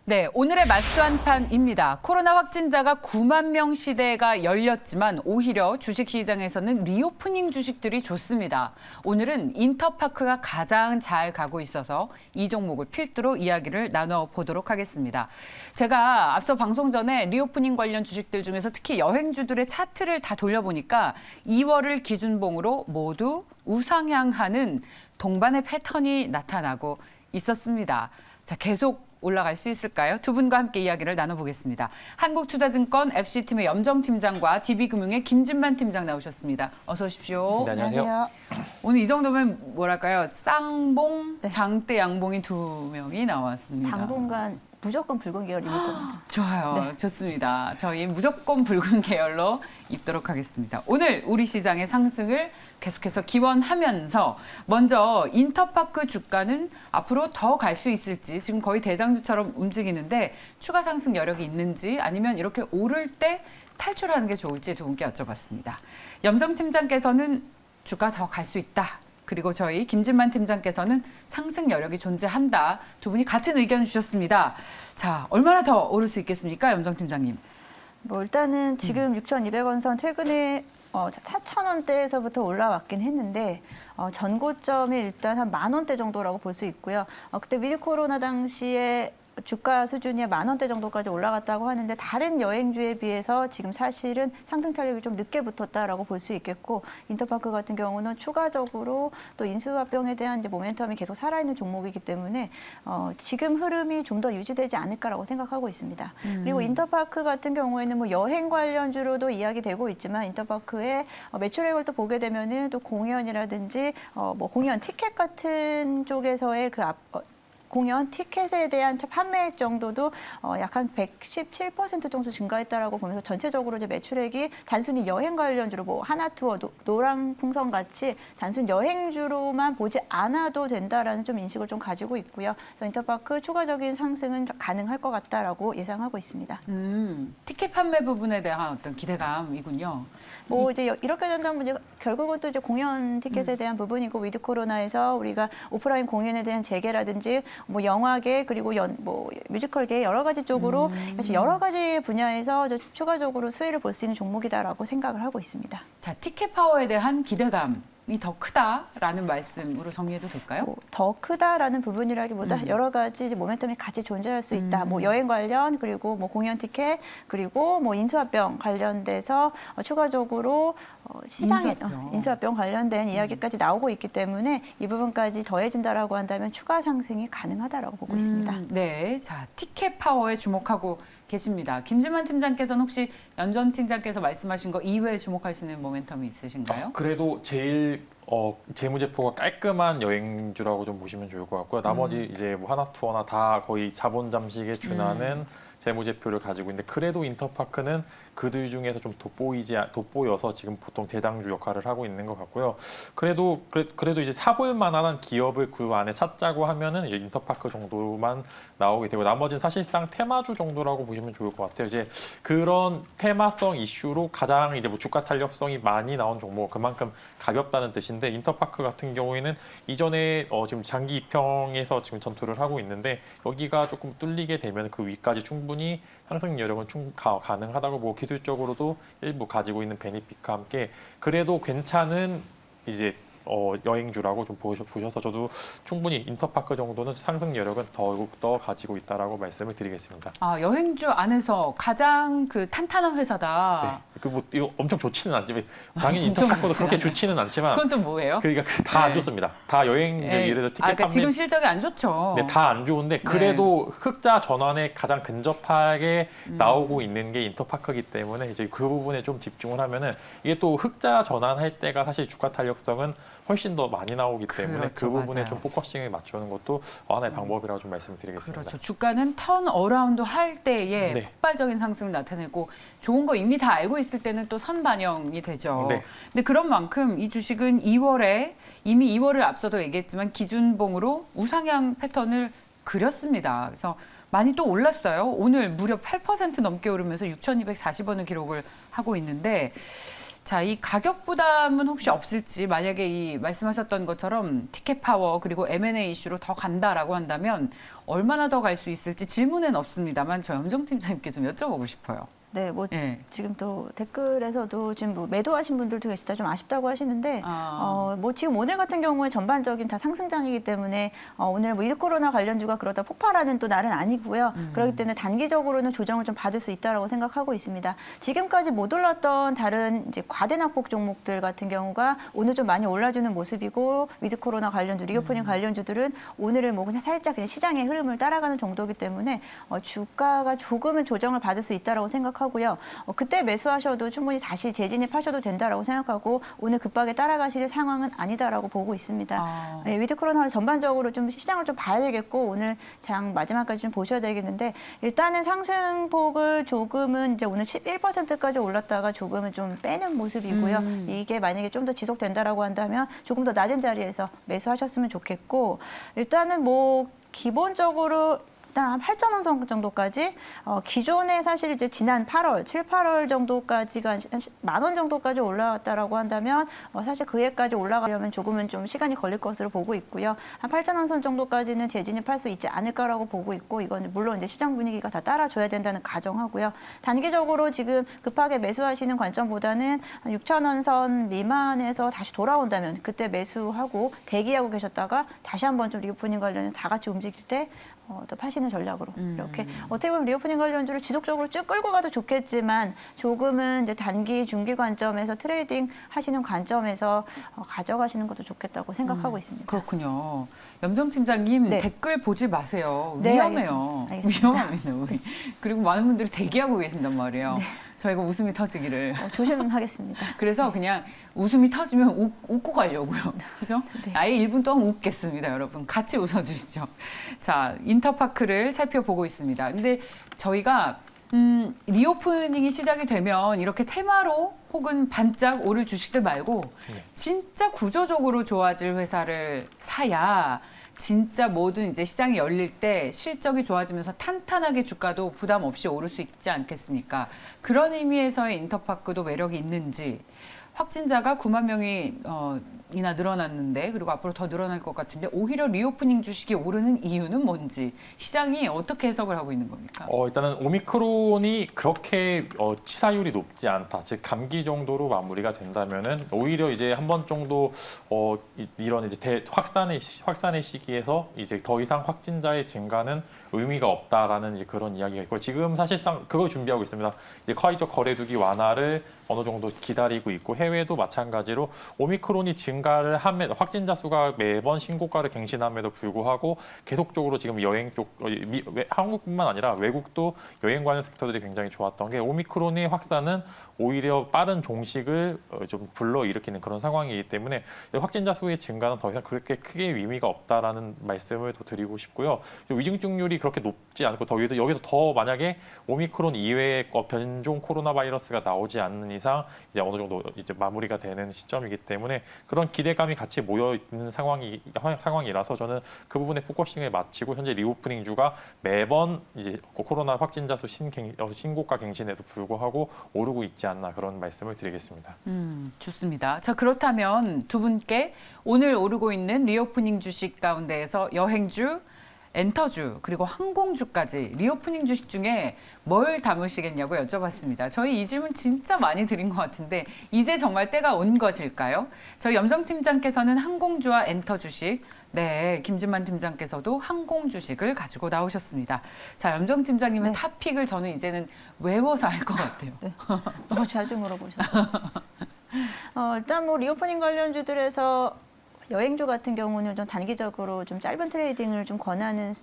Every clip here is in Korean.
네, 오늘의 맞수한판입니다. 코로나 확진자가 9만 명 시대가 열렸지만 오히려 주식시장에서는 리오프닝 주식들이 좋습니다. 오늘은 인터파크가 가장 잘 가고 있어서 이 종목을 필두로 이야기를 나눠보도록 하겠습니다. 제가 앞서 방송 전에 리오프닝 관련 주식들 중에서 특히 여행주들의 차트를 다 돌려보니까 2월을 기준봉으로 모두 우상향하는 동반의 패턴이 나타나고 있었습니다. 자, 계속 올라갈 수 있을까요? 두 분과 함께 이야기를 나눠보겠습니다. 한국투자증권 FC팀의 염정팀장과 DB금융의 김진만 팀장 나오셨습니다. 어서 오십시오. 네, 안녕하세요. 오늘 이 정도면 뭐랄까요? 쌍봉, 네. 장대, 양봉이 두 명이 나왔습니다. 당분간 무조건 붉은 계열 입을 겁니다. 좋아요. 네. 좋습니다. 저희 무조건 붉은 계열로 입도록 하겠습니다. 오늘 우리 시장의 상승을 계속해서 기원하면서 먼저 인터파크 주가는 앞으로 더 갈 수 있을지 지금 거의 대장주처럼 움직이는데 추가 상승 여력이 있는지 아니면 이렇게 오를 때 탈출하는 게 좋을지 두 분께 여쭤봤습니다. 염정 팀장께서는 주가 더 갈 수 있다. 그리고 저희 김진만 팀장께서는 상승 여력이 존재한다. 두 분이 같은 의견 주셨습니다. 자, 얼마나 더 오를 수 있겠습니까, 염정 팀장님? 뭐 일단은 지금 6,200원 선 최근에 4,000원대에서부터 올라왔긴 했는데 전고점이 일단 한 10,000원대 정도라고 볼 수 있고요. 그때 위드 코로나 당시에 주가 수준이 10,000원대 정도까지 올라갔다고 하는데 다른 여행주에 비해서 지금 사실은 상승 탄력이 좀 늦게 붙었다라고 볼 수 있겠고 인터파크 같은 경우는 추가적으로 또 인수합병에 대한 이제 모멘텀이 계속 살아있는 종목이기 때문에 지금 흐름이 좀 더 유지되지 않을까라고 생각하고 있습니다. 그리고 인터파크 같은 경우에는 뭐 여행 관련주로도 이야기되고 있지만 인터파크의 매출액을 또 보게 되면은 또 공연이라든지 뭐 공연 티켓 같은 쪽에서의 공연 티켓에 대한 판매액 정도도 약 한 117% 정도 증가했다라고 보면서 전체적으로 이제 매출액이 단순히 여행 관련주로 뭐 하나투어, 노랑풍선 같이 단순 여행주로만 보지 않아도 된다라는 좀 인식을 좀 가지고 있고요. 그래서 인터파크 추가적인 상승은 가능할 것 같다라고 예상하고 있습니다. 티켓 판매 부분에 대한 어떤 기대감이군요. 뭐 이제 이렇게 된다면 이제 결국은 또 이제 공연 티켓에 대한 부분이고 위드 코로나에서 우리가 오프라인 공연에 대한 재개라든지 뭐 영화계 그리고 뭐 뮤지컬계 여러 가지 쪽으로 여러 가지 분야에서 추가적으로 수혜를 볼 수 있는 종목이다라고 생각을 하고 있습니다. 자, 티켓 파워에 대한 기대감이 더 크다라는 말씀으로 정리해도 될까요? 더 크다라는 부분이라기보다 여러 가지 이제 모멘텀이 같이 존재할 수 있다. 뭐 여행 관련 그리고 뭐 공연 티켓 그리고 뭐 인수합병 관련돼서 추가적으로 시장에 인수합병 관련된 이야기까지 나오고 있기 때문에 이 부분까지 더해진다라고 한다면 추가 상승이 가능하다라고 보고 있습니다. 네, 자, 티켓 파워에 주목하고 계십니다. 김진만 팀장께서는 혹시 연전 팀장께서 말씀하신 거 이외에 주목하시는 모멘텀이 있으신가요? 그래도 제일 재무제표가 깔끔한 여행주라고 좀 보시면 좋을 것 같고요. 나머지 이제 뭐 하나투어나 다 거의 자본 잠식에 준하는 재무제표를 가지고 있는데 그래도 인터파크는 그들 중에서 좀 돋보여서 지금 보통 대장주 역할을 하고 있는 것 같고요. 그래도 이제 사볼 만한 기업을 그 안에 찾자고 하면은 이제 인터파크 정도만 나오게 되고 나머지는 사실상 테마주 정도라고 보시면 좋을 것 같아요. 이제 그런 테마성 이슈로 가장 이제 뭐 주가 탄력성이 많이 나온 종목 그만큼 가볍다는 뜻인데 인터파크 같은 경우에는 이전에 지금 장기 입형에서 지금 전투를 하고 있는데 여기가 조금 뚫리게 되면 그 위까지 충분히 상승 여력은 가능하다고 보고 기술적으로도 일부 가지고 있는 베니핏과 함께 그래도 괜찮은 이제 여행주라고 좀 보셔서 저도 충분히 인터파크 정도는 상승 여력은 더욱더 가지고 있다라고 말씀을 드리겠습니다. 아, 여행주 안에서 가장 그 탄탄한 회사다. 네. 그 뭐 이거 엄청 좋지는 않지만 당연히 인터파크도 그렇게 좋지는 않지만 그건 또 뭐예요? 그러니까 다 안 좋습니다. 다 여행 예를 들어 티켓 그러니까 판매 지금 실적이 안 좋죠. 네, 다 안 좋은데 그래도 흑자 전환에 가장 근접하게 나오고 있는 게 인터파크이기 때문에 이제 그 부분에 좀 집중을 하면은 이게 또 흑자 전환할 때가 사실 주가 탄력성은 훨씬 더 많이 나오기 때문에 그렇죠, 그 부분에 맞아요. 좀 포커싱을 맞추는 것도 하나의 방법이라고 좀 말씀드리겠습니다. 그렇죠. 주가는 턴 어라운드 할 때에 네. 폭발적인 상승을 나타내고 좋은 거 이미 다 알고 있을 때는 또 선반영이 되죠. 네. 근데 그런 만큼 이 주식은 2월에 이미 2월을 앞서도 얘기했지만 기준봉으로 우상향 패턴을 그렸습니다. 그래서 많이 또 올랐어요. 오늘 무려 8% 넘게 오르면서 6,240원을 기록을 하고 있는데 자, 이 가격 부담은 혹시 없을지 만약에 이 말씀하셨던 것처럼 티켓 파워 그리고 M&A 이슈로 더 간다라고 한다면 얼마나 더 갈 수 있을지 질문은 없습니다만 저 염정 팀장님께 좀 여쭤보고 싶어요. 네, 뭐 예. 지금 또 댓글에서도 지금 뭐 매도하신 분들도 계시다 좀 아쉽다고 하시는데 뭐 지금 오늘 같은 경우에 전반적인 다 상승장이기 때문에 오늘 뭐 위드 코로나 관련주가 그러다 폭발하는 또 날은 아니고요. 그렇기 때문에 단기적으로는 조정을 좀 받을 수 있다라고 생각하고 있습니다. 지금까지 못 올랐던 다른 이제 과대낙폭 종목들 같은 경우가 오늘 좀 많이 올라주는 모습이고 위드 코로나 관련주, 리오프닝 관련주들은 오늘은 뭐 그냥 살짝 그냥 시장의 흐름을 따라가는 정도이기 때문에 주가가 조금은 조정을 받을 수 있다라고 생각하고요. 그때 매수하셔도 충분히 다시 재진입하셔도 된다라고 생각하고 오늘 급하게 따라가실 상황은 아니다라고 보고 있습니다. 네, 위드 코로나 전반적으로 좀 시장을 좀 봐야 되겠고 오늘 장 마지막까지 좀 보셔야 되겠는데 일단은 상승폭을 조금은 이제 오늘 11%까지 올랐다가 조금은 좀 빼는 모습이고요. 이게 만약에 좀 더 지속된다라고 한다면 조금 더 낮은 자리에서 매수하셨으면 좋겠고 일단은 뭐 기본적으로 일단 한 8,000원 선 정도까지 기존에 사실 이제 지난 8월, 7, 8월 정도까지가 한 10,000원 정도까지 올라왔다라고 한다면 사실 그 해까지 올라가려면 조금은 좀 시간이 걸릴 것으로 보고 있고요. 한 8,000원 선 정도까지는 재진입할 수 있지 않을까라고 보고 있고 이건 물론 이제 시장 분위기가 다 따라줘야 된다는 가정하고요. 단기적으로 지금 급하게 매수하시는 관점보다는 6,000원 선 미만에서 다시 돌아온다면 그때 매수하고 대기하고 계셨다가 다시 한번 좀 리오프닝 관련해서 다 같이 움직일 때 더 파시는 전략으로 이렇게 어떻게 보면 리오프닝 관련주를 지속적으로 쭉 끌고 가도 좋겠지만 조금은 이제 단기 중기 관점에서 트레이딩 하시는 관점에서 가져가시는 것도 좋겠다고 생각하고 있습니다. 그렇군요. 염정 팀장님 네. 댓글 보지 마세요. 네, 위험해요. 알겠습니다. 위험합니다, 우리. 그리고 많은 분들이 대기하고 계신단 말이에요. 저희가 웃음이 터지기를. 조심하겠습니다. 그래서 그냥 웃음이 터지면 웃고 가려고요. 그죠? 네. 아예 1분 동안 웃겠습니다, 여러분. 같이 웃어주시죠. 자, 인터파크를 살펴보고 있습니다. 근데 저희가 리오프닝이 시작이 되면 이렇게 테마로 혹은 반짝 오를 주식들 말고 진짜 구조적으로 좋아질 회사를 사야 진짜 모든 이제 시장이 열릴 때 실적이 좋아지면서 탄탄하게 주가도 부담 없이 오를 수 있지 않겠습니까? 그런 의미에서의 인터파크도 매력이 있는지 확진자가 9만 명이 이나 늘어났는데 그리고 앞으로 더 늘어날 것 같은데 오히려 리오프닝 주식이 오르는 이유는 뭔지 시장이 어떻게 해석을 하고 있는 겁니까? 일단은 오미크론이 그렇게 치사율이 높지 않다. 즉 감기 정도로 마무리가 된다면은 오히려 이제 한 번 정도 이런 이제 확산의 시기에서 이제 더 이상 확진자의 증가는 의미가 없다라는 이제 그런 이야기가 있고 지금 사실상 그걸 준비하고 있습니다. 이제 화이자 거래두기 완화를 어느 정도 기다리고 있고 해외도 마찬가지로 오미크론이 증가를 함에도 확진자 수가 매번 신고가를 갱신함에도 불구하고 계속적으로 지금 여행 쪽 한국뿐만 아니라 외국도 여행 관련 섹터들이 굉장히 좋았던 게 오미크론의 확산은 오히려 빠른 종식을 좀 불러일으키는 그런 상황이기 때문에 확진자 수의 증가는 더 이상 그렇게 크게 의미가 없다라는 말씀을 더 드리고 싶고요. 위중증률이 그렇게 높지 않고 여기서 더 만약에 오미크론 이외의 변종 코로나 바이러스가 나오지 않는 이상 이제 어느 정도 이제 마무리가 되는 시점이기 때문에 그런 기대감이 같이 모여 있는 상황이라서 저는 그 부분에 포커싱을 마치고 현재 리오프닝주가 매번 이제 코로나 확진자 수 신고가 갱신에도 불구하고 오르고 있지 않나 그런 말씀을 드리겠습니다. 좋습니다. 자, 그렇다면 두 분께 오늘 오르고 있는 리오프닝 주식 가운데에서 여행주, 엔터주 그리고 항공주까지 리오프닝 주식 중에 뭘 담으시겠냐고 여쭤봤습니다. 저희 이 질문 진짜 많이 드린 것 같은데 이제 정말 때가 온 것일까요? 저희 염정 팀장께서는 항공주와 엔터 주식, 네, 김진만 팀장께서도 항공 주식을 가지고 나오셨습니다. 자, 염정 팀장님의 네. 탑픽을 저는 이제는 외워서 알 것 같아요. 네. 너무 자주 물어보셔서. 일단 뭐 리오프닝 관련주들에서 여행주 같은 경우는 좀 단기적으로 좀 짧은 트레이딩을 좀 권하는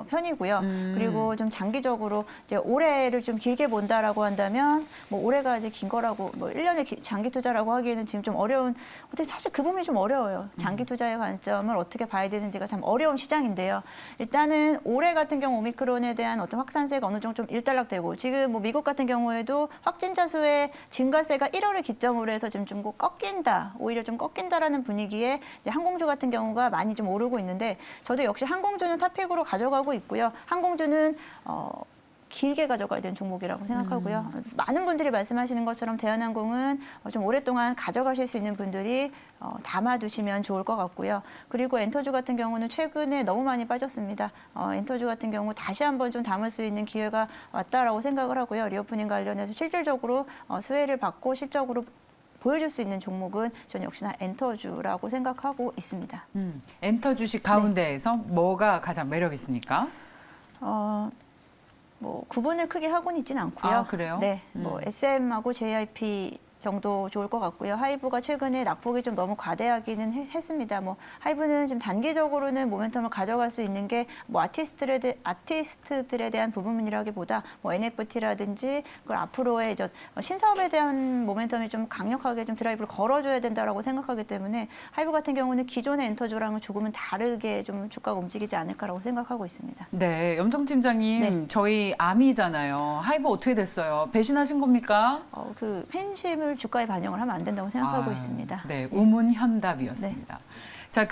편이고요. 그리고 좀 장기적으로 이제 올해를 좀 길게 본다라고 한다면 뭐 올해가 이제 긴 거라고 뭐 1년의 장기 투자라고 하기에는 지금 좀 어려운 어떻게 사실 그 부분이 좀 어려워요. 장기 투자의 관점을 어떻게 봐야 되는지가 참 어려운 시장인데요. 일단은 올해 같은 경우 오미크론에 대한 어떤 확산세가 어느 정도 좀 일단락되고 지금 뭐 미국 같은 경우에도 확진자 수의 증가세가 1월을 기점으로 해서 지금 좀 꺾인다. 오히려 좀 꺾인다라는 분위기에 이제 항공주 같은 경우가 많이 좀 오르고 있는데 저도 역시 항공주는 탑픽으로 가져가고 있고요. 항공주는 길게 가져가야 되는 종목이라고 생각하고요. 많은 분들이 말씀하시는 것처럼 대한항공은 좀 오랫동안 가져가실 수 있는 분들이 담아두시면 좋을 것 같고요. 그리고 엔터주 같은 경우는 최근에 너무 많이 빠졌습니다. 엔터주 같은 경우 다시 한번 좀 담을 수 있는 기회가 왔다라고 생각을 하고요. 리오프닝 관련해서 실질적으로 수혜를 받고 실적으로 보여줄 수 있는 종목은 저는 역시나 엔터주라고 생각하고 있습니다. 엔터 주식 가운데에서 뭐가 가장 매력 있습니까? 뭐 구분을 크게 하고는 있지는 않고요. 아, 그래요? 네, 뭐 SM하고 JYP 정도 좋을 것 같고요. 하이브가 최근에 낙폭이 좀 너무 과대하기는 했습니다. 뭐 하이브는 좀 단기적으로는 모멘텀을 가져갈 수 있는 게 뭐 아티스트들에 대한 부분이라기보다 뭐 NFT라든지 그걸 앞으로의 이제 신사업에 대한 모멘텀이 좀 강력하게 좀 드라이브를 걸어줘야 된다라고 생각하기 때문에 하이브 같은 경우는 기존의 엔터주랑은 조금은 다르게 좀 주가가 움직이지 않을까라고 생각하고 있습니다. 네, 염정 팀장님, 네. 저희 암이잖아요. 하이브 어떻게 됐어요? 배신하신 겁니까? 그 팬심을 주가에 반영을 하면 안 된다고 생각하고 아, 있습니다. 네, 우문현답이었습니다. 자,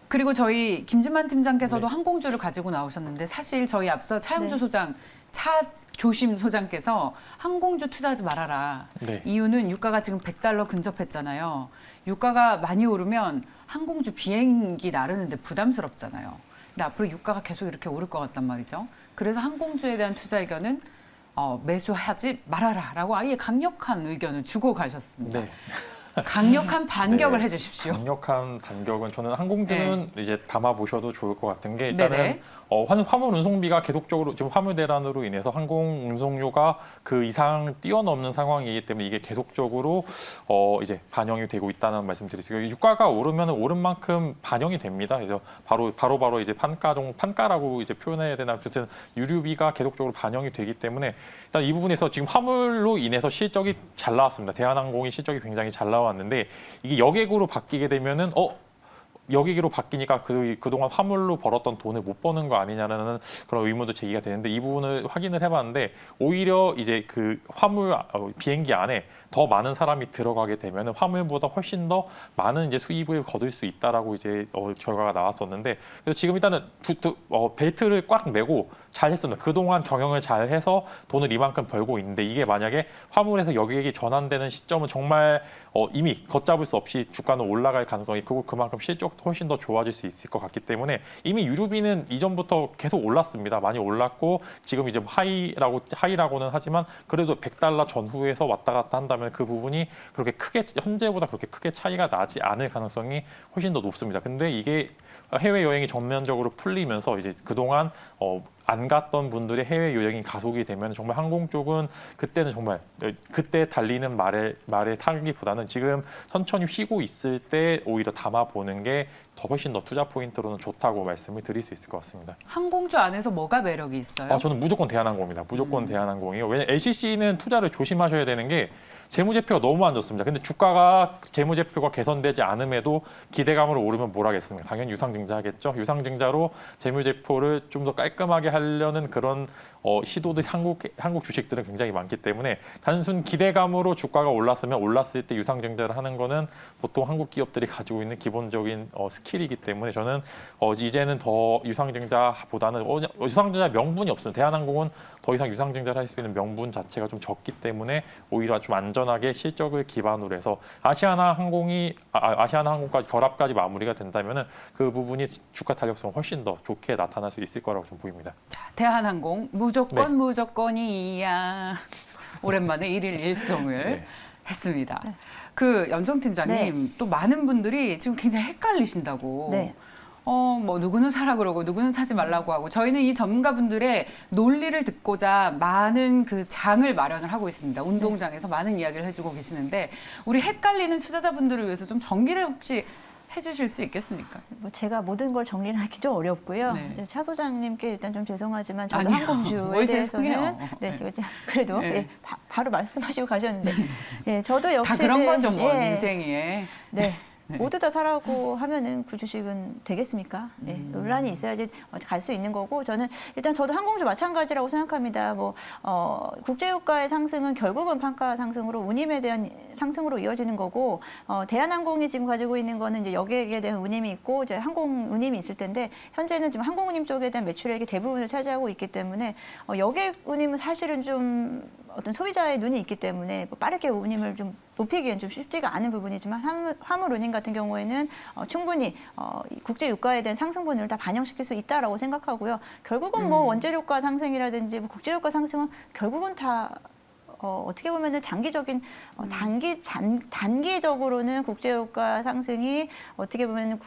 그리고 저희 김진만 팀장께서도 네. 항공주를 가지고 나오셨는데 사실 저희 앞서 차영주 네. 소장, 차조심 소장께서 항공주 투자하지 말아라. 네. 이유는 유가가 지금 $100 근접했잖아요. 유가가 많이 오르면 항공주 비행기 나르는데 부담스럽잖아요. 근데 앞으로 유가가 계속 이렇게 오를 것 같단 말이죠. 그래서 항공주에 대한 투자 의견은 매수하지 말아라라고 아예 강력한 의견을 주고 가셨습니다. 네. 강력한 반격을 네. 해주십시오. 강력한 반격은 저는 항공주는 이제 담아 보셔도 좋을 것 같은 게 일단은 네네. 화물 운송비가 계속적으로 지금 화물 대란으로 인해서 항공 운송료가 그 이상 뛰어넘는 상황이기 때문에 이게 계속적으로 이제 반영이 되고 있다는 말씀드리고요. 유가가 오르면 오른 만큼 반영이 됩니다. 그래서 바로 이제 판가라고 이제 표현해야 되나 어쨌든 유류비가 계속적으로 반영이 되기 때문에 일단 이 부분에서 지금 화물로 인해서 실적이 잘 나왔습니다. 대한항공이 실적이 굉장히 잘 나왔는데 이게 여객으로 바뀌게 되면은 여객으로 바뀌니까 그동안 화물로 벌었던 돈을 못 버는 거 아니냐라는 그런 의문도 제기가 되는데 이 부분을 확인을 해봤는데 오히려 이제 그 화물 비행기 안에 더 많은 사람이 들어가게 되면 화물보다 훨씬 더 많은 이제 수입을 거둘 수 있다라고 이제 결과가 나왔었는데 그래서 지금 일단은 벨트를 꽉 매고 잘 했습니다. 그동안 경영을 잘 해서 돈을 이만큼 벌고 있는데 이게 만약에 화물에서 여객이 전환되는 시점은 정말 이미 걷잡을 수 없이 주가는 올라갈 가능성이 크고 그만큼 실적도 훨씬 더 좋아질 수 있을 것 같기 때문에 이미 유류비는 이전부터 계속 올랐습니다. 많이 올랐고 지금 이제 하이라고는 하지만 그래도 $100 전후에서 왔다 갔다 한다면 그 부분이 그렇게 크게 현재보다 그렇게 크게 차이가 나지 않을 가능성이 훨씬 더 높습니다. 근데 이게 해외 여행이 전면적으로 풀리면서 이제 그동안 안 갔던 분들의 해외 여행이 가속이 되면 정말 항공 쪽은 그때는 정말 그때 달리는 말에 타기보다는 지금 천천히 쉬고 있을 때 오히려 담아보는 게 더 훨씬 더 투자 포인트로는 좋다고 말씀을 드릴 수 있을 것 같습니다. 항공주 안에서 뭐가 매력이 있어요? 저는 무조건 대한항공입니다. 무조건 대한항공이요. 왜냐면 LCC는 투자를 조심하셔야 되는 게 재무제표가 너무 안 좋습니다. 근데 주가가 재무제표가 개선되지 않음에도 기대감으로 오르면 뭘 하겠습니까? 당연히 유상증자하겠죠. 유상증자로 재무제표를 좀 더 깔끔하게 하려는 그런 시도들이 한국 주식들은 굉장히 많기 때문에 단순 기대감으로 주가가 올랐으면 올랐을 때 유상증자를 하는 거는 보통 한국 기업들이 가지고 있는 기본적인 스킬이기 때문에 저는 이제는 더 유상증자보다는 유상증자 명분이 없습니다. 대한항공은 더 이상 유상증자를 할 수 있는 명분 자체가 좀 적기 때문에 오히려 좀 안전하게 실적을 기반으로 해서 아시아나항공까지 결합까지 마무리가 된다면은 그 부분이 주가 탄력성은 훨씬 더 좋게 나타날 수 있을 거라고 좀 보입니다. 자, 대한항공 무조건이야. 오랜만에 1일 1송을 네. 했습니다. 그 연정 팀장님 또 많은 분들이 지금 굉장히 헷갈리신다고. 네. 뭐 누구는 사라 그러고 누구는 사지 말라고 하고 저희는 이 전문가분들의 논리를 듣고자 많은 그 장을 마련을 하고 있습니다. 운동장에서 많은 이야기를 해주고 계시는데 우리 헷갈리는 투자자분들을 위해서 좀 정리를 혹시 해주실 수 있겠습니까? 뭐 제가 모든 걸 정리를 하기 좀 어렵고요. 네. 차 소장님께 일단 좀 죄송하지만 저도 아니요. 항공주에 뭘 대해서는 죄송해요. 제가 그래도 네. 바로 말씀하시고 가셨는데 저도 역시 다 그런 이제, 거죠 뭐 인생에. 네. 모두 다 사라고 하면은 그 주식은 되겠습니까? 네, 논란이 있어야지 갈 수 있는 거고 저는 일단 저도 항공주 마찬가지라고 생각합니다. 국제유가의 상승은 결국은 판가 상승으로 운임에 대한 상승으로 이어지는 거고 대한항공이 지금 가지고 있는 거는 이제 여객에 대한 운임이 있고 이제 항공 운임이 있을 텐데 현재는 지금 항공 운임 쪽에 대한 매출액이 대부분을 차지하고 있기 때문에 여객 운임은 사실은 좀 어떤 소비자의 눈이 있기 때문에 빠르게 운임을 좀 높이기엔 좀 쉽지가 않은 부분이지만 화물 운임 같은 경우에는 충분히 국제 유가에 대한 상승분을 다 반영시킬 수 있다라고 생각하고요. 결국은 원재료가 상승이라든지 국제 유가 상승은 결국은 다 어떻게 보면은 장기적인 단기적으로는 국제유가 상승이 어떻게 보면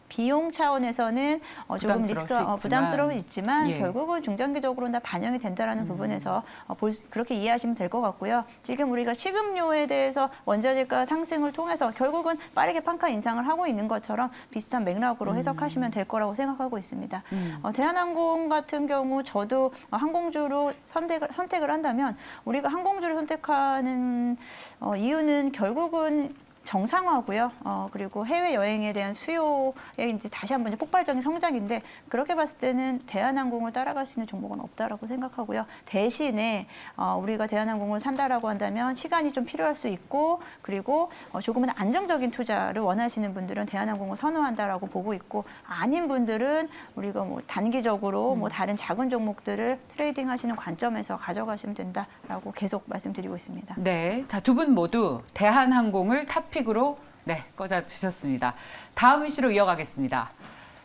비용 차원에서는 조금 리스크가 부담스러움은 있지만 예. 결국은 중장기적으로는 다 반영이 된다라는 부분에서 그렇게 이해하시면 될 것 같고요. 지금 우리가 식음료에 대해서 원자재가 상승을 통해서 결국은 빠르게 판가 인상을 하고 있는 것처럼 비슷한 맥락으로 해석하시면 될 거라고 생각하고 있습니다. 대한항공 같은 경우 저도 항공주로 선택을 한다면 우리가 항공주를 선택하는 이유는 결국은 정상화고요. 그리고 해외 여행에 대한 수요의 이제 다시 한번 폭발적인 성장인데 그렇게 봤을 때는 대한항공을 따라갈 수 있는 종목은 없다라고 생각하고요. 대신에 우리가 대한항공을 산다라고 한다면 시간이 좀 필요할 수 있고 그리고 조금은 안정적인 투자를 원하시는 분들은 대한항공을 선호한다라고 보고 있고 아닌 분들은 우리가 단기적으로 다른 작은 종목들을 트레이딩하시는 관점에서 가져가시면 된다라고 계속 말씀드리고 있습니다. 네, 자, 두 분 모두 대한항공을 탑픽으로 꽂아 주셨습니다. 다음 이슈로 이어가겠습니다.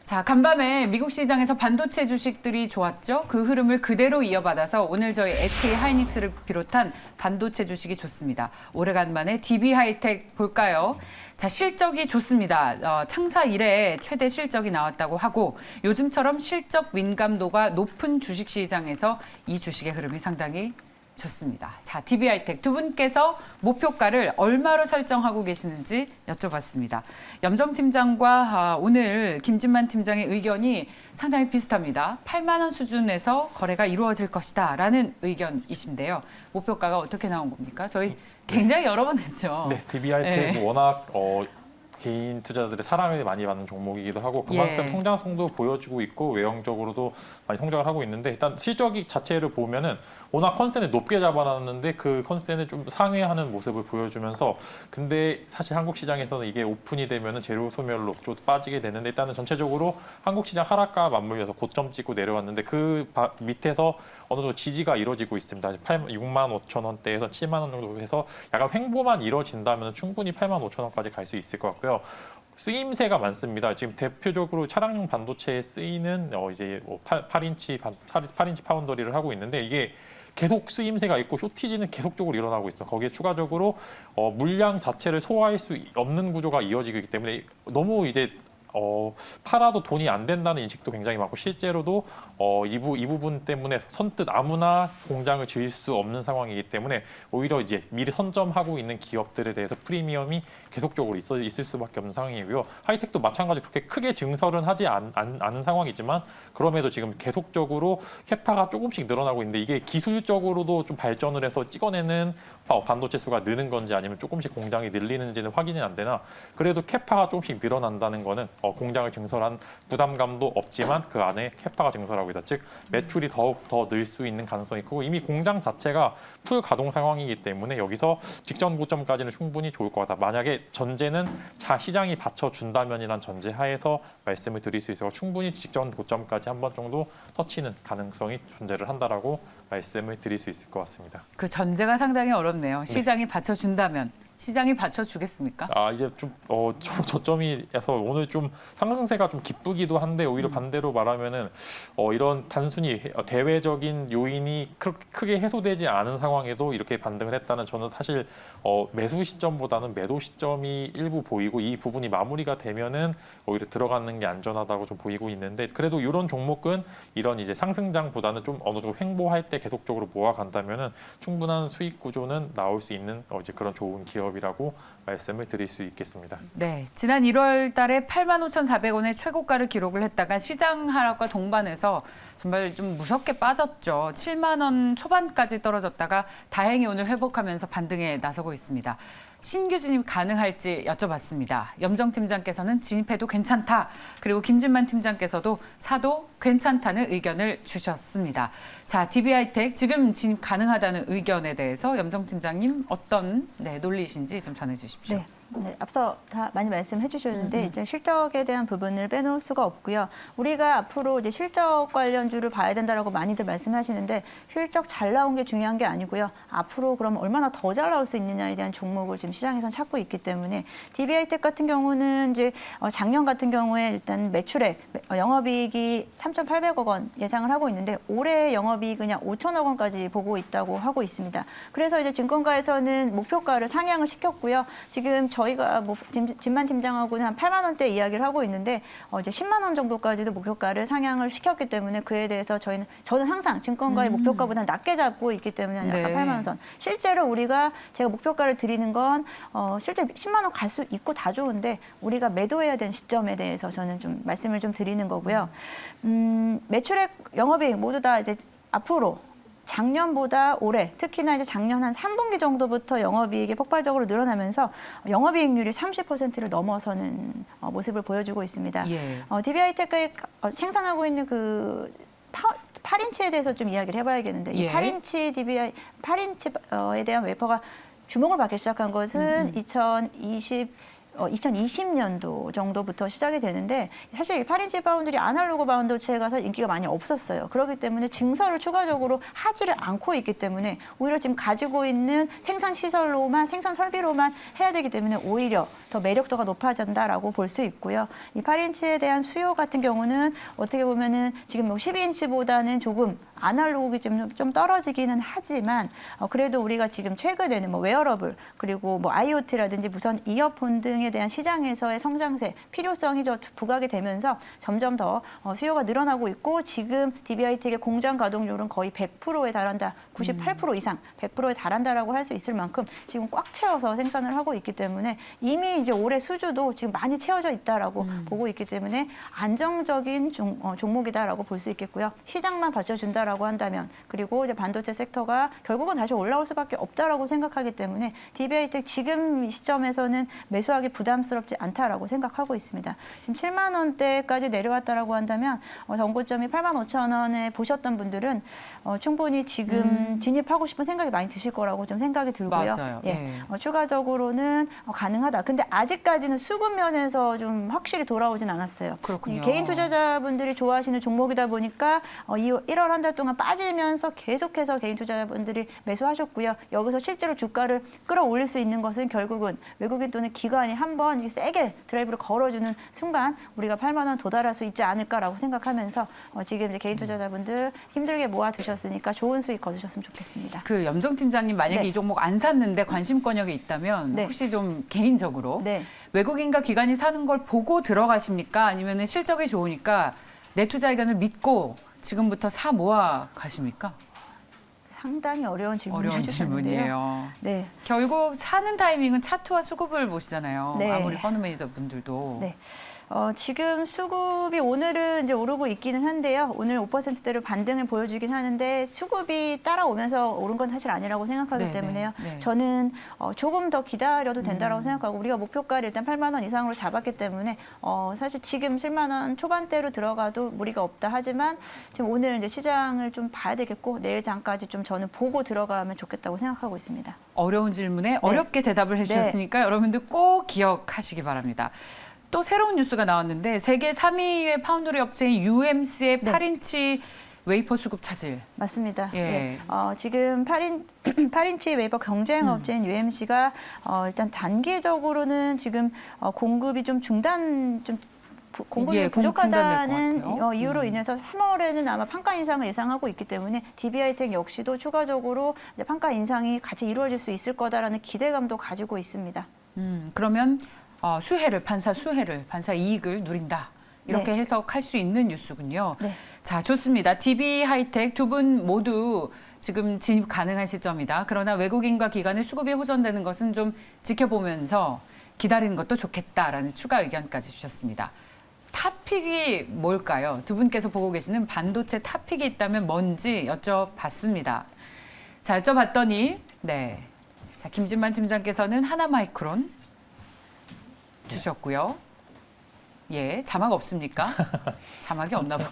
자, 간밤에 미국 시장에서 반도체 주식들이 좋았죠. 그 흐름을 그대로 이어받아서 오늘 저희 SK 하이닉스를 비롯한 반도체 주식이 좋습니다. 오래간만에 DB 하이텍 볼까요? 자, 실적이 좋습니다. 창사 이래 최대 실적이 나왔다고 하고 요즘처럼 실적 민감도가 높은 주식 시장에서 이 주식의 흐름이 상당히 좋습니다. 자, DB 하이텍 두 분께서 목표가를 얼마로 설정하고 계시는지 여쭤봤습니다. 염정 팀장과 오늘 김진만 팀장의 의견이 상당히 비슷합니다. 8만 원 수준에서 거래가 이루어질 것이다 라는 의견이신데요. 목표가가 어떻게 나온 겁니까? 저희 굉장히 여러 번 했죠. 네, DB 하이텍 워낙 개인 투자자들의 사랑을 많이 받는 종목이기도 하고 그만큼 예. 성장성도 보여주고 있고 외형적으로도 많이 성장을 하고 있는데 일단 실적이 자체를 보면은 워낙 컨센을 높게 잡아놨는데 그 컨센을 좀 상회하는 모습을 보여주면서 근데 사실 한국 시장에서는 이게 오픈이 되면은 재료 소멸로 좀 빠지게 되는데 일단은 전체적으로 한국 시장 하락과 맞물려서 고점 찍고 내려왔는데 그 밑에서 어느 정도 지지가 이루어지고 있습니다. 6만 5천 원대에서 7만 원 정도 해서 약간 횡보만 이루어진다면 충분히 8만 5천 원까지 갈 수 있을 것 같고요. 쓰임새가 많습니다. 지금 대표적으로 차량용 반도체에 쓰이는 이제 8인치 파운더리를 하고 있는데 이게 계속 쓰임새가 있고 쇼티지는 계속적으로 일어나고 있습니다. 거기에 추가적으로 물량 자체를 소화할 수 없는 구조가 이어지기 때문에 너무 이제 팔아도 돈이 안 된다는 인식도 굉장히 많고 실제로도 이 부분 때문에 선뜻 아무나 공장을 지을 수 없는 상황이기 때문에 오히려 이제 미리 선점하고 있는 기업들에 대해서 프리미엄이 계속적으로 있을 수밖에 없는 상황이고요. 하이텍도 마찬가지로 그렇게 크게 증설은 하지 않은 상황이지만 그럼에도 지금 계속적으로 캐파가 조금씩 늘어나고 있는데 이게 기술적으로도 좀 발전을 해서 찍어내는 반도체 수가 느는 건지 아니면 조금씩 공장이 늘리는지는 확인이 안 되나 그래도 캐파가 조금씩 늘어난다는 거는 공장을 증설한 부담감도 없지만 그 안에 캐파가 증설하고 있다. 즉 매출이 더욱 더 늘 수 있는 가능성이 크고 이미 공장 자체가 풀 가동 상황이기 때문에 여기서 직전 고점까지는 충분히 좋을 것 같다. 만약에 전제는 시장이 받쳐준다면이란 전제 하에서 말씀을 드릴 수 있어서 충분히 직전 고점까지 한 번 정도 터치는 가능성이 존재를 한다라고 말씀을 드릴 수 있을 것 같습니다. 그 전제가 상당히 어렵네요. 시장이 받쳐준다면. 시장이 받쳐주겠습니까? 이제 좀 저점이라서 오늘 좀 상승세가 좀 기쁘기도 한데 오히려 반대로 말하면은 이런 단순히 대외적인 요인이 크게 해소되지 않은 상황에도 이렇게 반등을 했다는 저는 사실 매수 시점보다는 매도 시점이 일부 보이고 이 부분이 마무리가 되면은 오히려 들어가는 게 안전하다고 좀 보이고 있는데 그래도 이런 종목은 이런 이제 상승장보다는 좀 어느 정도 횡보할 때 계속적으로 모아간다면은 충분한 수익 구조는 나올 수 있는 이제 그런 좋은 기업이라고 말씀을 드릴 수 있겠습니다. 네, 지난 1월 달에 85,400원의 최고가를 기록을 했다가 시장 하락과 동반해서 정말 좀 무섭게 빠졌죠. 7만 원 초반까지 떨어졌다가 다행히 오늘 회복하면서 반등에 나서고 있습니다. 신규 진입 가능할지 여쭤봤습니다. 염정 팀장께서는 진입해도 괜찮다. 그리고 김진만 팀장께서도 사도 괜찮다는 의견을 주셨습니다. 자, DB하이텍 지금 진입 가능하다는 의견에 대해서 염정 팀장님 어떤 논리이신지 좀 전해주십시오. 네, 앞서 다 많이 말씀해 주셨는데 이제 실적에 대한 부분을 빼놓을 수가 없고요. 우리가 앞으로 이제 실적 관련주를 봐야 된다라고 많이들 말씀하시는데 실적 잘 나온 게 중요한 게 아니고요. 앞으로 그럼 얼마나 더 잘 나올 수 있느냐에 대한 종목을 지금 시장에선 찾고 있기 때문에 DB하이텍 같은 경우는 이제 작년 같은 경우에 일단 매출액 영업이익이 3,800억 원 예상을 하고 있는데 올해 영업이익 그냥 5천억 원까지 보고 있다고 하고 있습니다. 그래서 이제 증권가에서는 목표가를 상향을 시켰고요. 지금 저희가 진만 팀장하고는 한 8만 원대 이야기를 하고 있는데 이제 10만 원 정도까지도 목표가를 상향을 시켰기 때문에 그에 대해서 저는 항상 증권가의 목표가보다 낮게 잡고 있기 때문에 약간 네. 8만 원 선. 실제로 제가 목표가를 드리는 건 실제 10만 원 갈 수 있고 다 좋은데 우리가 매도해야 되는 시점에 대해서 저는 좀 말씀을 좀 드리는 거고요. 매출액, 영업이익 모두 다 이제 앞으로 작년보다 올해, 특히나 이제 작년 한 3분기 정도부터 영업이익이 폭발적으로 늘어나면서 영업이익률이 30%를 넘어서는 모습을 보여주고 있습니다. 예. DB하이텍이 생산하고 있는 그 8인치에 대해서 좀 이야기를 해봐야겠는데 이 예. 8인치에 대한 웨이퍼가 주목을 받기 시작한 것은 2020년도 정도부터 시작이 되는데 사실 이 8인치 바운드리 아날로그 바운드체가 사실 인기가 많이 없었어요. 그렇기 때문에 증설을 추가적으로 하지를 않고 있기 때문에 오히려 지금 가지고 있는 생산 시설로만 생산 설비로만 해야 되기 때문에 오히려 더 매력도가 높아진다라고 볼 수 있고요. 이 8인치에 대한 수요 같은 경우는 어떻게 보면은 지금 12인치보다는 조금 아날로그가 좀 떨어지기는 하지만 그래도 우리가 지금 최근에는 웨어러블 그리고 IoT라든지 무선 이어폰 등에 대한 시장에서의 성장세, 필요성이 부각이 되면서 점점 더 수요가 늘어나고 있고 지금 DB하이텍의 공장 가동률은 거의 100%에 달한다, 98% 이상 100%에 달한다라고 할 수 있을 만큼 지금 꽉 채워서 생산을 하고 있기 때문에 이미 이제 올해 수주도 지금 많이 채워져 있다라고 보고 있기 때문에 안정적인 종목이다라고 볼 수 있겠고요. 시장만 받쳐준다라고 한다면 그리고 이제 반도체 섹터가 결국은 다시 올라올 수밖에 없다라고 생각하기 때문에 DB하이텍 지금 시점에서는 매수하기 부담스럽지 않다라고 생각하고 있습니다. 지금 7만 원대까지 내려왔다라고 한다면 전고점이 8만 5천 원에 보셨던 분들은 충분히 지금 진입하고 싶은 생각이 많이 드실 거라고 좀 생각이 들고요. 맞아요. 예. 추가적으로는 가능하다. 근데 아직까지는 수급 면에서 좀 확실히 돌아오진 않았어요. 그렇군요. 개인 투자자분들이 좋아하시는 종목이다 보니까 1월 한 달 동안 빠지면서 계속해서 개인 투자자분들이 매수하셨고요. 여기서 실제로 주가를 끌어올릴 수 있는 것은 결국은 외국인 또는 기관이 한번 세게 드라이브를 걸어주는 순간 우리가 8만 원 도달할 수 있지 않을까라고 생각하면서 지금 이제 개인 투자자분들 힘들게 모아두셨으니까 좋은 수익 거두셨으면 좋겠습니다. 그 염정 팀장님 만약에 네. 이 종목 안 샀는데 관심권역이 있다면 네. 혹시 좀 개인적으로 네. 외국인과 기관이 사는 걸 보고 들어가십니까? 아니면 실적이 좋으니까 내 투자 의견을 믿고 지금부터 사 모아 가십니까? 상당히 어려운 질문을 어려운 해주셨는데요. 질문이에요. 네. 결국 사는 타이밍은 차트와 수급을 보시잖아요. 네. 아무리 펀드 매니저 분들도. 네. 지금 수급이 오늘은 이제 오르고 있기는 한데요. 오늘 5%대로 반등을 보여주긴 하는데 수급이 따라오면서 오른 건 사실 아니라고 생각하기 네, 때문에요. 네, 네. 저는 조금 더 기다려도 된다라고 생각하고 우리가 목표가를 일단 8만 원 이상으로 잡았기 때문에 사실 지금 7만 원 초반대로 들어가도 무리가 없다 하지만 지금 오늘 이제 시장을 좀 봐야 되겠고 내일 장까지 좀 저는 보고 들어가면 좋겠다고 생각하고 있습니다. 어려운 질문에 어렵게 대답을 해주셨으니까 여러분들 꼭 기억하시기 바랍니다. 또 새로운 뉴스가 나왔는데 세계 3위의 파운드리 업체인 UMC의 네. 8인치 웨이퍼 수급 차질. 맞습니다. 예. 예. 지금 8인치 웨이퍼 경쟁 업체인 UMC가 일단 단기적으로는 지금 공급이 좀 공급이 예, 부족하다는 중단될 것 같아요. 이유로 인해서 3월에는 아마 판가 인상을 예상하고 있기 때문에 DB하이텍 역시도 추가적으로 이제 판가 인상이 같이 이루어질 수 있을 거다라는 기대감도 가지고 있습니다. 그러면 판사 이익을 누린다. 이렇게 네. 해석할 수 있는 뉴스군요. 네. 자, 좋습니다. DB하이텍 두 분 모두 지금 진입 가능한 시점이다. 그러나 외국인과 기관의 수급이 호전되는 것은 좀 지켜보면서 기다리는 것도 좋겠다라는 추가 의견까지 주셨습니다. 탑픽이 뭘까요? 두 분께서 보고 계시는 반도체 탑픽이 있다면 뭔지 여쭤봤습니다. 자, 여쭤봤더니 자, 김진만 팀장께서는 하나마이크론 주셨고요. 예, 자막 없습니까? 자막이 없나 봐.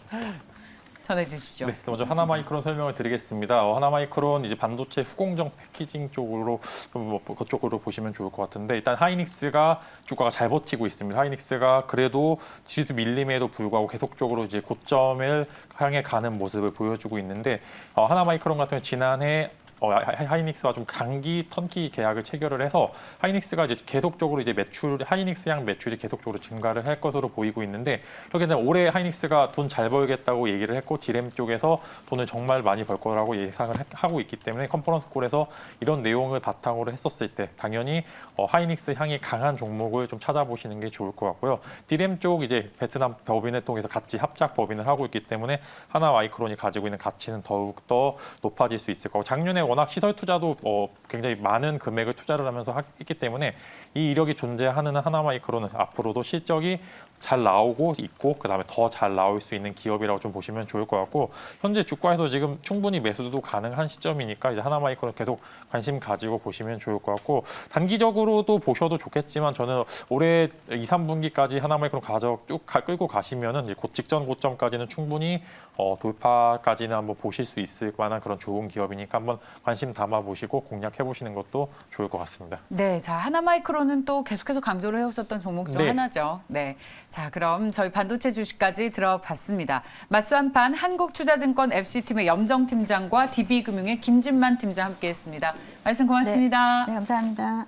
전해 주십시오. 네, 먼저 하나마이크론 설명을 드리겠습니다. 하나마이크론 이제 반도체 후공정 패키징 쪽으로 좀 그쪽으로 보시면 좋을 것 같은데 일단 하이닉스가 주가가 잘 버티고 있습니다. 하이닉스가 그래도 지수 밀림에도 불구하고 계속적으로 이제 고점을 향해 가는 모습을 보여주고 있는데 하나마이크론 같은 경우 지난해 하이닉스와 좀 장기 턴키 계약을 체결을 해서 하이닉스가 이제 계속적으로 이제 하이닉스 양 매출이 계속적으로 증가를 할 것으로 보이고 있는데 그렇게 되면 올해 하이닉스가 돈 잘 벌겠다고 얘기를 했고 디램 쪽에서 돈을 정말 많이 벌 거라고 예상을 하고 있기 때문에 컨퍼런스 콜에서 이런 내용을 바탕으로 했었을 때 당연히 하이닉스 향이 강한 종목을 좀 찾아보시는 게 좋을 것 같고요. 디램 쪽 이제 베트남 법인을 통해서 같이 합작 법인을 하고 있기 때문에 하나마이크론이 가지고 있는 가치는 더욱 더 높아질 수 있을 거고 작년에 워낙 시설 투자도 굉장히 많은 금액을 투자를 하면서 했기 때문에 이 이력이 존재하는 하나마이크론은 앞으로도 실적이 잘 나오고 있고 그다음에 더 잘 나올 수 있는 기업이라고 좀 보시면 좋을 것 같고 현재 주가에서 지금 충분히 매수도 가능한 시점이니까 이제 하나마이크론 계속 관심 가지고 보시면 좋을 것 같고 단기적으로도 보셔도 좋겠지만 저는 올해 2, 3분기까지 하나마이크론 가격 쭉 끌고 가시면은 이제 직전 고점까지는 충분히 돌파까지는 한번 보실 수 있을 만한 그런 좋은 기업이니까 한번 관심 담아 보시고 공략해 보시는 것도 좋을 것 같습니다. 네, 자 하나마이크론은 또 계속해서 강조를 해오셨던 종목 중 네. 하나죠. 네, 자 그럼 저희 반도체 주식까지 들어봤습니다. 맞수 한판 한국투자증권 FC팀의 염정 팀장과 DB금융의 김진만 팀장 함께했습니다. 말씀 고맙습니다. 네, 감사합니다.